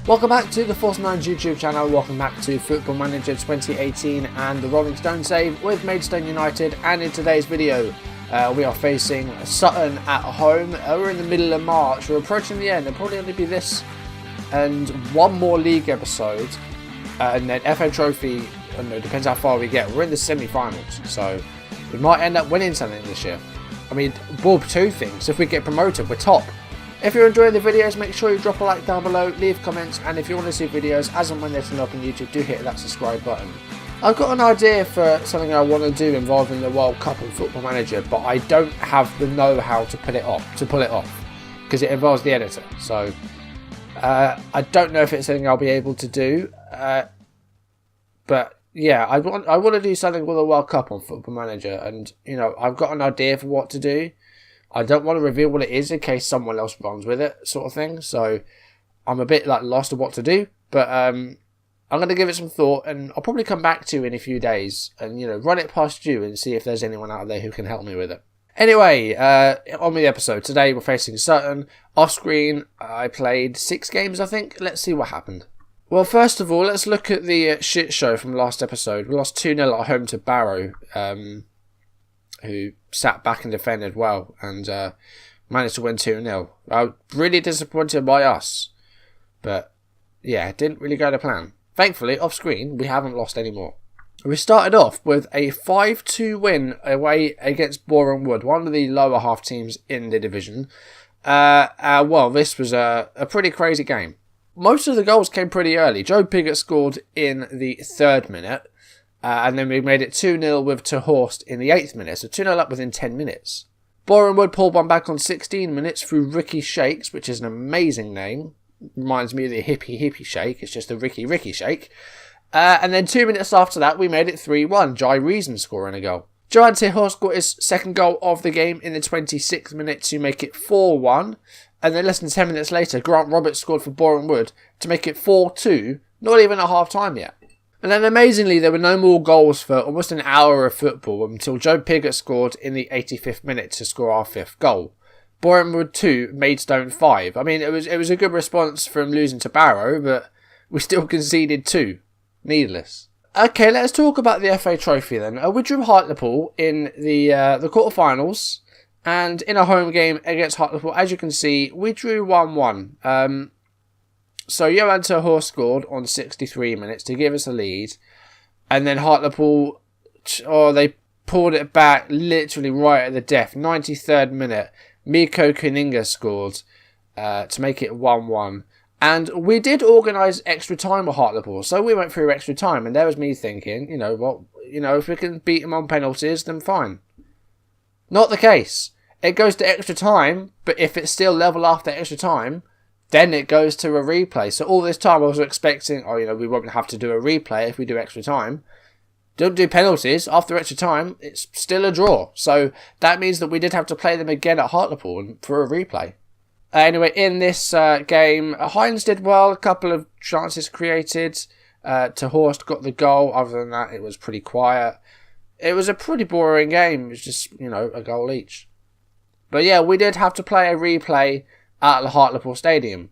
Welcome back to the Force 9 YouTube channel, welcome back to Football Manager 2018 and the Rolling Stone save with Maidstone United, and in today's video we are facing Sutton at home. We're in the middle of March, we're approaching the end, there'll probably only be this and one more league episode and then FA Trophy, it depends how far we get. We're in the semi-finals, so we might end up winning something this year. I mean, well, two things, if we get promoted, we're top. If you're enjoying the videos, make sure you drop a like down below, leave comments, and if you want to see videos as and when they're turning up on YouTube, do hit that subscribe button. I've got an idea for something I want to do involving the World Cup and Football Manager, but I don't have the know-how to pull it off, because it involves the editor. So I don't know if it's something I'll be able to do, but yeah, I want to do something with the World Cup on Football Manager, and I've got an idea for what to do. I don't want to reveal what it is in case someone else runs with it, sort of thing. So I'm a bit lost of what to do, but I'm going to give it some thought, and I'll probably come back to you in a few days and run it past you and see if there's anyone out there who can help me with it. Anyway, on with the episode. Today we're facing Sutton. Off screen, I played 6 games, I think. Let's see what happened. Well, first of all, let's look at the shit show from last episode. We lost 2-0 at home to Barrow, who sat back and defended well and managed to win 2-0. I was really disappointed by us, but yeah, it didn't really go to plan. Thankfully, off screen, we haven't lost any more. We started off with a 5-2 win away against Boreham Wood, one of the lower half teams in the division. Well, this was a pretty crazy game. Most of the goals came pretty early. Joe Pigott scored in the 3rd minute. And then we made it 2-0 with Ter Horst in the 8th minute, so 2-0 up within 10 minutes. Boreham Wood pulled one back on 16 minutes through Ricky Shakes, which is an amazing name. Reminds me of the hippie shake, it's just a Ricky shake. And then 2 minutes after that, we made it 3-1, Jai Reason scoring a goal. Johan Ter Horst got his 2nd goal of the game in the 26th minute to make it 4-1. And then less than 10 minutes later, Grant Roberts scored for Boreham Wood to make it 4-2, not even at half time yet. And then amazingly, there were no more goals for almost an hour of football until Joe Pigott scored in the 85th minute to score our 5th goal. Boreham Wood 2, Maidstone 5. I mean, it was a good response from losing to Barrow, but we still conceded 2. Needless. Okay, let's talk about the FA Trophy then. We drew Hartlepool in the quarterfinals, and in a home game against Hartlepool, as you can see, we drew 1-1. So Johan Ter Horst scored on 63 minutes to give us a lead. And then Hartlepool, they pulled it back literally right at the death. 93rd minute, Mikko Kuninga scored to make it 1-1. And we did organise extra time with Hartlepool. So we went through extra time. And there was me thinking, if we can beat them on penalties, then fine. Not the case. It goes to extra time, but if it's still level after extra time, then it goes to a replay. So all this time I was expecting, we won't have to do a replay if we do extra time. Don't do penalties. After extra time, it's still a draw. So that means that we did have to play them again at Hartlepool for a replay. Anyway, in this game, Hines did well. A couple of chances created. Ter Horst got the goal. Other than that, it was pretty quiet. It was a pretty boring game. It was just, a goal each. But yeah, we did have to play a replay at the Hartlepool Stadium,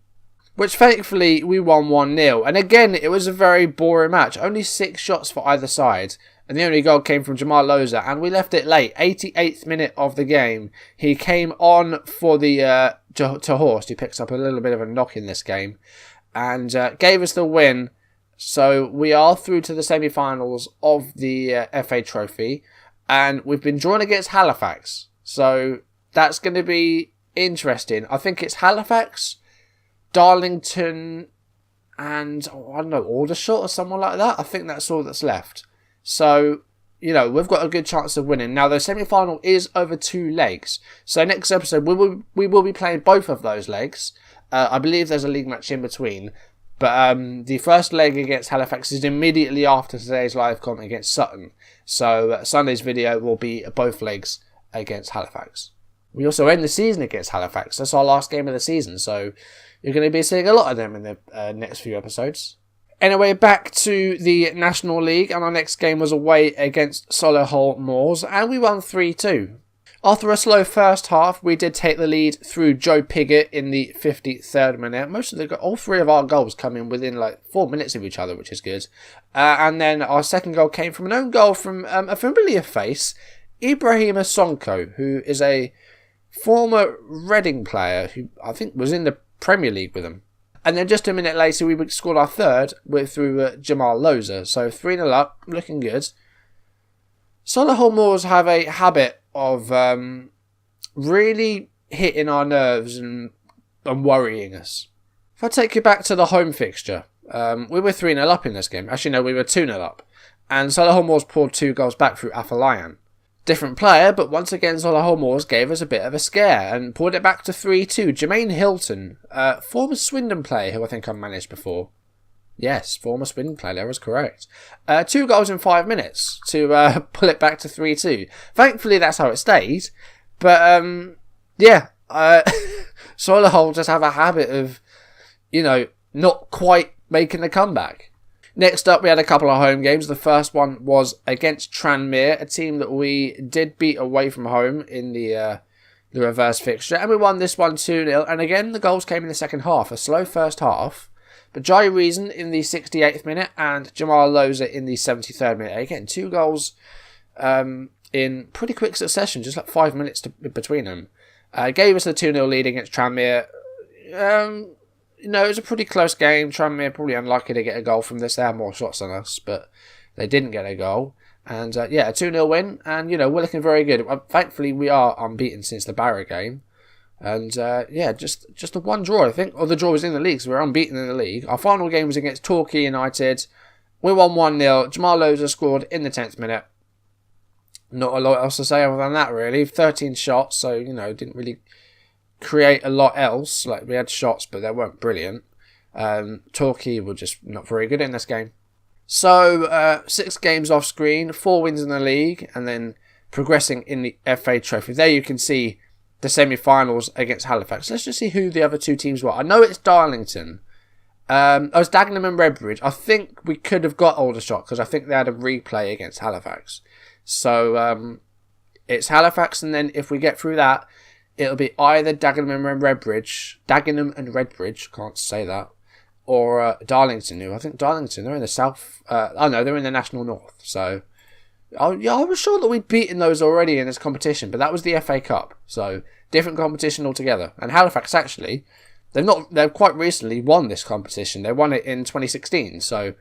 which thankfully we won 1-0. And again, it was a very boring match. Only 6 shots for either side, and the only goal came from Jamal Loza, and we left it late. 88th minute of the game, he came on for the Ter Horst, who picks up a little bit of a knock in this game, and gave us the win. So we are through to the semi-finals of the FA Trophy, and we've been drawn against Halifax. So that's going to be interesting. I think it's Halifax, Darlington, and Aldershot or someone like that. I think that's all that's left. So, we've got a good chance of winning. Now, the semi-final is over 2 legs. So next episode, we will be playing both of those legs. I believe there's a league match in between. But the first leg against Halifax is immediately after today's live comment against Sutton. So Sunday's video will be both legs against Halifax. We also end the season against Halifax. That's our last game of the season, so you're going to be seeing a lot of them in the next few episodes. Anyway, back to the National League, and our next game was away against Solihull Moors, and we won 3-2. After a slow first half, we did take the lead through Joe Pigott in the 53rd minute. All three of our goals come in within like 4 minutes of each other, which is good. And then our second goal came from an own goal from a familiar face, Ibrahima Sonko, who is a former Reading player who I think was in the Premier League with them. And then just a minute later, we scored our third through Jamal Loza. So 3-0 up, looking good. Solihull Moors have a habit of really hitting our nerves and worrying us. If I take you back to the home fixture, we were 3-0 up in this game. Actually, no, we were 2-0 up. And Solihull Moors poured 2 goals back through Afolayan. Different player, but once again Solihull Moors gave us a bit of a scare and pulled it back to 3-2. Jermaine Hilton, former Swindon player who I think I've managed before. Yes, former Swindon player, that was correct. 2 goals in 5 minutes to pull it back to 3-2. Thankfully, that's how it stayed. But, Solihull just have a habit of, not quite making the comeback. Next up, we had a couple of home games. The first one was against Tranmere, a team that we did beat away from home in the reverse fixture. And we won this one 2-0. And again, the goals came in the second half. A slow first half. But Jai Reason in the 68th minute and Jamal Loza in the 73rd minute. Again, 2 goals in pretty quick succession, just like 5 minutes between them. Gave us the 2-0 lead against Tranmere. It was a pretty close game. Tranmere probably unlucky to get a goal from this. They had more shots than us, but they didn't get a goal. And a 2-0 win. And, we're looking very good. Thankfully, we are unbeaten since the Barrow game. And, just a 1 draw, I think. Or the draw was in the league, so we're unbeaten in the league. Our final game was against Torquay United. We won 1-0. Jamal Loza scored in the 10th minute. Not a lot else to say other than that, really. 13 shots, so, didn't really create a lot else. Like, we had shots, but they weren't brilliant. Torquay were just not very good in this game. So, 6 games off screen, 4 wins in the league, and then progressing in the FA Trophy. There you can see the semi-finals against Halifax. Let's just see who the other 2 teams were. I know it's Darlington. It was Dagenham and Redbridge. I think we could have got Aldershot because I think they had a replay against Halifax. So it's Halifax, and then if we get through that, it'll be either Dagenham and Redbridge, can't say that, or Darlington, who I think Darlington, they're in the south. They're in the National North. So I was sure that we'd beaten those already in this competition, but that was the FA Cup. So different competition altogether. And Halifax, actually, they've quite recently won this competition. They won it in 2016. So,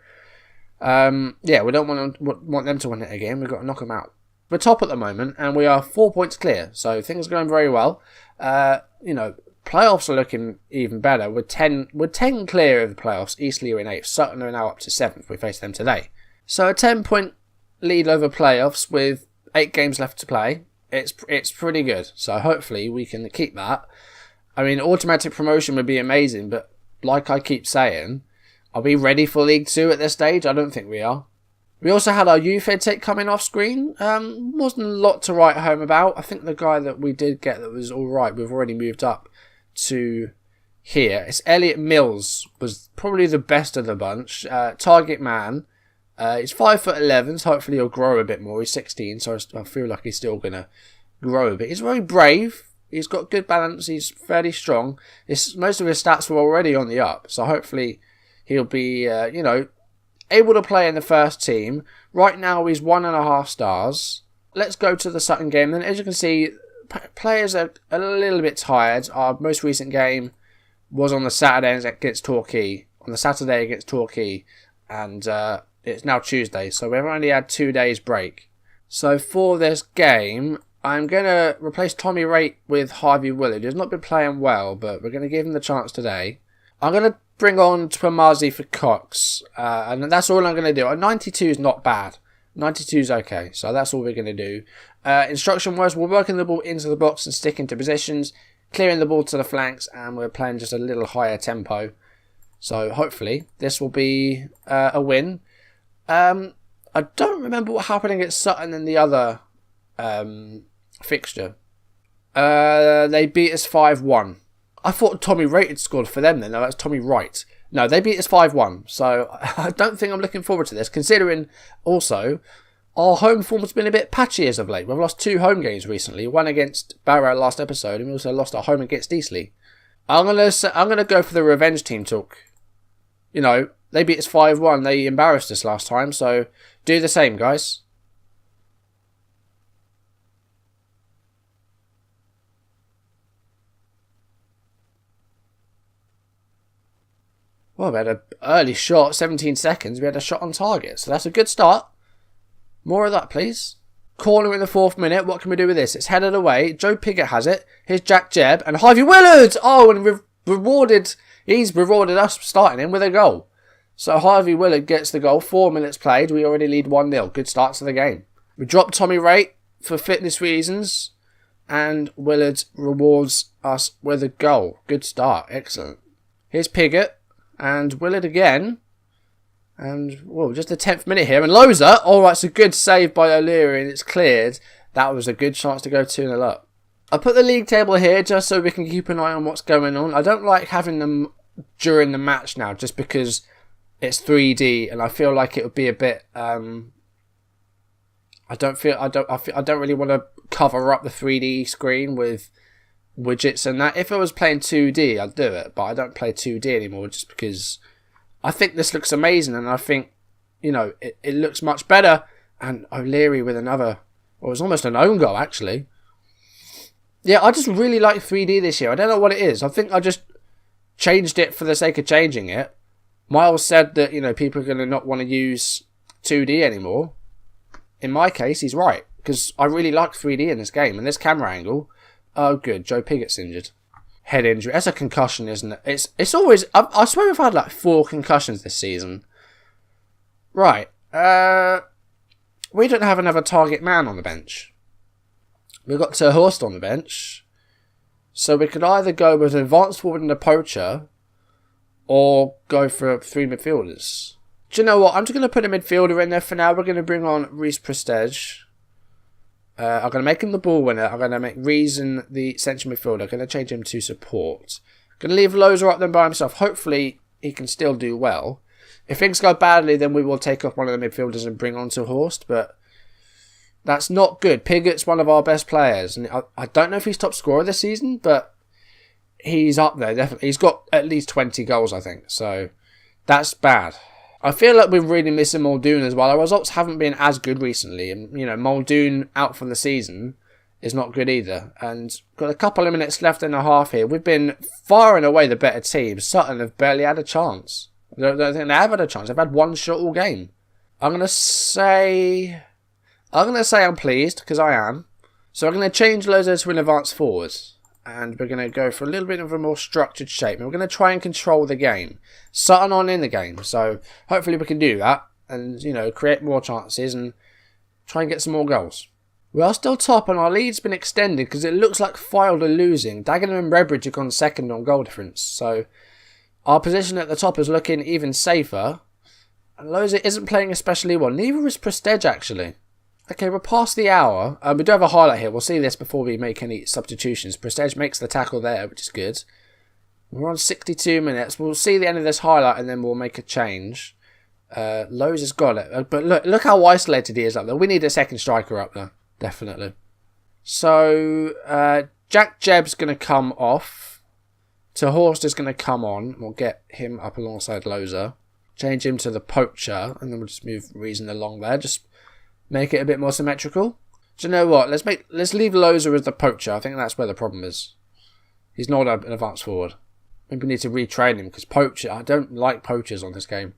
we don't want them to win it again. We've got to knock them out. We're top at the moment, and we are 4 points clear. So things are going very well. Playoffs are looking even better. We're 10 clear of the playoffs. Eastleigh are in 8th. Sutton are now up to 7th. We face them today. So a 10-point lead over playoffs with 8 games left to play. It's pretty good. So hopefully we can keep that. I mean, automatic promotion would be amazing, but like I keep saying, are we ready for League 2 at this stage? I don't think we are. We also had our youth ed take coming off screen. Wasn't a lot to write home about. I think the guy that we did get that was alright, we've already moved up to here. It's Elliot Mills, was probably the best of the bunch. Target man. He's 5'11", so hopefully he'll grow a bit more. He's 16, so I feel like he's still going to grow a bit. He's very brave. He's got good balance. He's fairly strong. Most of his stats were already on the up, so hopefully he'll be, able to play in the first team. Right now he's 1.5 stars. Let's go to the Sutton game. Then, as you can see, players are a little bit tired. Our most recent game was on the Saturday against Torquay. And it's now Tuesday, so we've only had 2 days break. So for this game, I'm going to replace Tommy Raitt with Harvey Willard. He's not been playing well, but we're going to give him the chance today. I'm going to bring on Twamazi for Cox, and that's all I'm going to do. A 92 is not bad. 92 is okay, so that's all we're going to do. Instruction-wise, we're working the ball into the box and sticking to positions, clearing the ball to the flanks, and we're playing just a little higher tempo. So hopefully this will be a win. I don't remember what happened against Sutton in the other fixture. They beat us 5-1. I thought Tommy Raitt had scored for them then. No, that's Tommy Wright. No, they beat us 5-1. So I don't think I'm looking forward to this. Considering also, our home form's been a bit patchy as of late. We've lost 2 home games recently. One against Barrow last episode, and we also lost our home against Eastleigh. I'm gonna go for the revenge team talk. You know, they beat us 5-1. They embarrassed us last time, so do the same, guys. Well, we had an early shot, 17 seconds. We had a shot on target, so that's a good start. More of that, please. Corner in the 4th minute. What can we do with this? It's headed away. Joe Pigott has it. Here's Jack Jebb and Harvey Willard. Oh, and he's rewarded us starting him with a goal. So Harvey Willard gets the goal. 4 minutes played. We already lead 1-0. Good start to the game. We dropped Tommy Raitt for fitness reasons. And Willard rewards us with a goal. Good start. Excellent. Here's Pigott. And Willard again. And, well, just the 10th minute here. And Loza. All right, it's a good save by O'Leary and it's cleared. That was a good chance to go 2-0 up. I put the league table here just so we can keep an eye on what's going on. I don't like having them during the match now just because it's 3D and I feel like it would be a bit... I don't really want to cover up the 3D screen with widgets and that. If I was playing 2D, I'd do it. But I don't play 2D anymore just because... I think this looks amazing and I think, you know, it looks much better. And O'Leary with another, well, it was almost an own goal actually. Yeah, I just really like 3D this year. I don't know what it is. I think I just changed it for the sake of changing it. Miles said that, you know, people are going to not want to use 2D anymore. In my case, he's right. Because I really like 3D in this game. And this camera angle, oh good, Joe Pigott's injured. Head injury. That's a concussion, isn't it? It's always... I swear we've had like 4 concussions this season. Right. We don't have another target man on the bench. We've got Ter Horst on the bench. So we could either go with an advanced forward and a poacher or go for 3 midfielders. Do you know what? I'm just going to put a midfielder in there for now. We're going to bring on Reece Prestige. I'm going to make him the ball winner. I'm going to make Reason the central midfielder. I'm going to change him to support. I'm going to leave Loza up there by himself. Hopefully, he can still do well. If things go badly, then we will take off one of the midfielders and bring on Ter Horst. But that's not good. Pigott's one of our best players. And I don't know if he's top scorer this season, but he's up there, definitely. He's got at least 20 goals, I think. So that's bad. I feel like we're really missing Muldoon as well. Our results haven't been as good recently. And, you know, Muldoon out for the season is not good either. And got a couple of minutes left in the half here. We've been far and away the better team. Sutton have barely had a chance. I don't think they have had a chance. They've had one shot all game. I'm going to say I'm pleased, because I am. So I'm going to change Loza to an advanced forward. And we're going to go for a little bit of a more structured shape. And we're going to try and control the game. Sutton on in the game. So hopefully we can do that. And, you know, create more chances and try and get some more goals. We are still top and our lead's been extended because it looks like Fylde are losing. Dagenham and Redbridge have gone second on goal difference. So our position at the top is looking even safer. And Loza isn't playing especially well. Neither is Prestige actually. Okay, we're past the hour. We do have a highlight here. We'll see this before we make any substitutions. Prestige makes the tackle there, which is good. We're on 62 minutes. We'll see the end of this highlight and then we'll make a change. Lowe's has got it. But look how isolated he is up there. We need a second striker up there. Definitely. So, Jack Jebb's going to come off. Ter Horst is going to come on. We'll get him up alongside Loza. Change him to the poacher. And then we'll just move Reason along there. Just make it a bit more symmetrical. Do you know what? Let's leave Loza as the poacher. I think that's where the problem is. He's not an advanced forward. Maybe we need to retrain him because poacher. I don't like poachers on this game.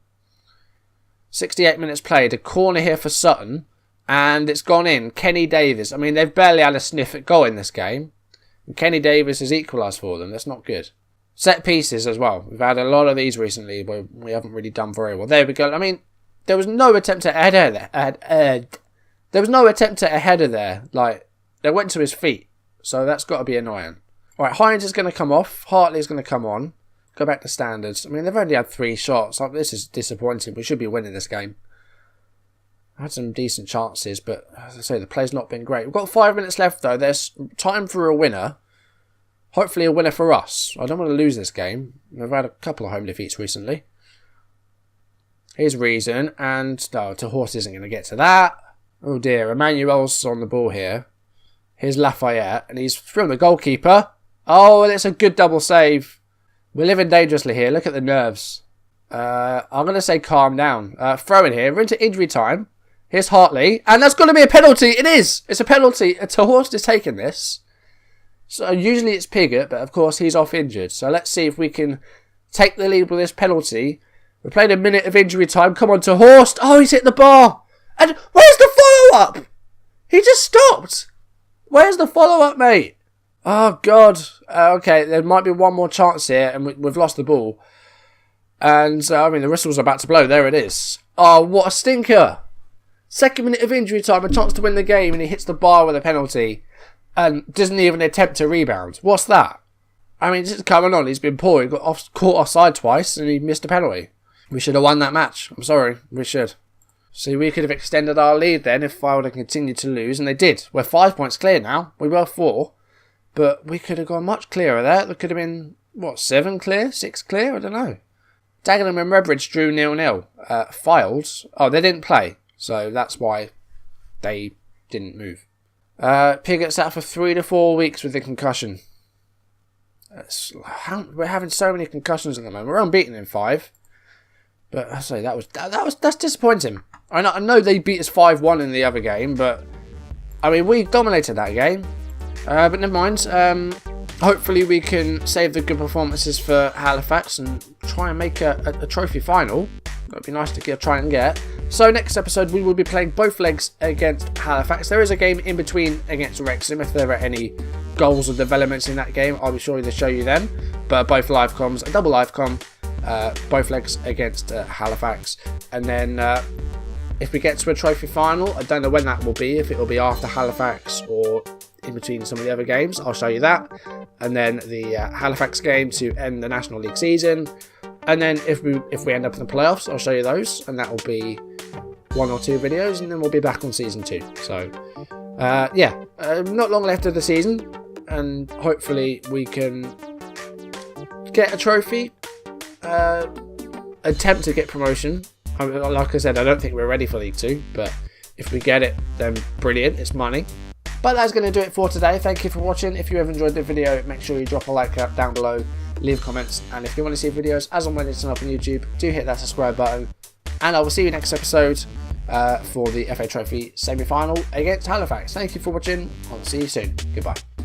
68 minutes played. A corner here for Sutton. And it's gone in. Kenny Davis. I mean, they've barely had a sniff at goal in this game. And Kenny Davis has equalised for them. That's not good. Set pieces as well. We've had a lot of these recently where we haven't really done very well. There we go. I mean, there was no attempt at a header there. There was no attempt at a header there. Like, they went to his feet. So that's got to be annoying. Alright, Hines is going to come off. Hartley's going to come on. Go back to standards. I mean, they've only had 3 shots. This is disappointing. We should be winning this game. Had some decent chances, but as I say, the play's not been great. We've got 5 minutes left, though. There's time for a winner. Hopefully a winner for us. I don't want to lose this game. We've had a couple of home defeats recently. Here's Reason, and no, Ter Horst isn't going to get to that. Oh dear, Emmanuel's on the ball here. Here's Lafayette, and he's through the goalkeeper. Oh, and it's a good double save. We're living dangerously here. Look at the nerves. I'm going to say calm down. Throw in here. We're into injury time. Here's Hartley. And that's going to be a penalty. It is. It's a penalty. Horst is taking this. So usually it's Pigott, but of course he's off injured. So let's see if we can take the lead with this penalty. We played a minute of injury time. Come on to Horst. Oh, he's hit the bar. And where's the follow-up? He just stopped. Where's the follow-up, mate? Oh, God. Okay, there might be one more chance here, and we've lost the ball. And, I mean, the whistle's about to blow. There it is. Oh, what a stinker. 2nd minute of injury time, a chance to win the game, and he hits the bar with a penalty. And doesn't even attempt to rebound. What's that? I mean, this is coming on. He's been poor. He got caught offside twice, and he missed a penalty. We should have won that match. I'm sorry. We should. See, we could have extended our lead then if I would have continued to lose, and they did. We're 5 points clear now. We were 4. But we could have gone much clearer there. There could have been, 7 clear? 6 clear? I don't know. Dagenham and Redbridge drew 0-0. Filed. Oh, they didn't play. So that's why they didn't move. Pigott's out for 3 to 4 weeks with a concussion. We're having so many concussions at the moment. We're unbeaten in 5. But I say that's disappointing. I know they beat us 5-1 in the other game, but I mean we dominated that game. But never mind. Hopefully we can save the good performances for Halifax and try and make a trophy final. That'd be nice to try and get. So next episode we will be playing both legs against Halifax. There is a game in between against Wrexham. If there are any goals or developments in that game, I'll be sure to show you them. But both live comms, a double live comm, both legs against Halifax. And then if we get to a trophy final, I don't know when that will be. If it will be after Halifax or in between some of the other games, I'll show you that. And then the Halifax game to end the National League season. And then if we end up in the playoffs, I'll show you those, and that will be 1 or 2 videos, and then we'll be back on season 2. So not long left of the season, and hopefully we can get a trophy, attempt to get promotion. Like I said, I don't think we're ready for League 2, but if we get it, then brilliant, it's money. But that's going to do it for today. Thank you for watching. If you have enjoyed the video, make sure you drop a like down below, leave comments, and if you want to see videos as and when it's up on YouTube, do hit that subscribe button. And I will see you next episode for the FA Trophy semi-final against Halifax. Thank you for watching. I'll see you soon. Goodbye.